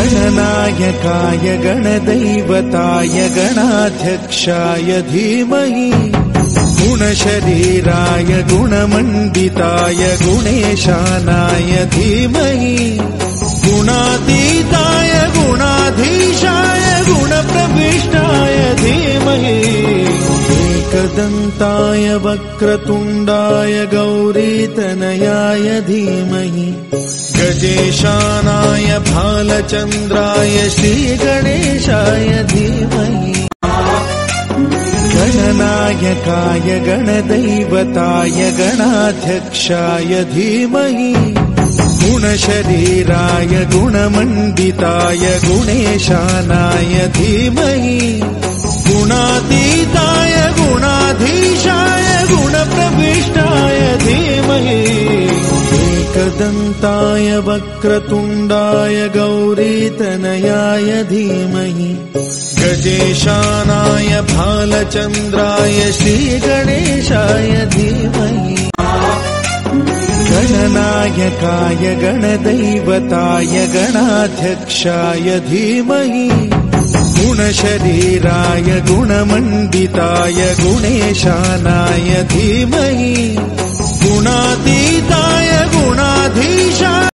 गणनायकाय गणदैवताय गणाध्यक्षाय धीमहि गुणशरीराय गुणमण्डिताय गुणेशानाय धीमहि गुणातीताय गुणाधीशाय गुणप्रविष्टाय धीमहि एकदन्ताय वक्रतुण्डाय गौरीतनयाय धीमहि गजेशानाय भालचन्द्राय श्रीगणेशाय धीमहि गणनायकाय गणदैवताय गणाध्यक्षाय धीमहि गुणशरीराय गुणमण्डिताय गुणेशानाय धीमहि गुणातीताय गुणाधीशाय गुणप्रविष्टाय धीमहि एकदन्ताय वक्रतुण्डाय गौरीतनयाय धीमहि गजेशानाय भालचन्द्राय श्रीगणेशाय धीमहि गणनायकाय गणदैवताय गणाध्यक्षाय धीमहि गुणशरीराय गुणमण्डिताय गुणेशानाय धीमहि गुणातीताय गुणाधीशाय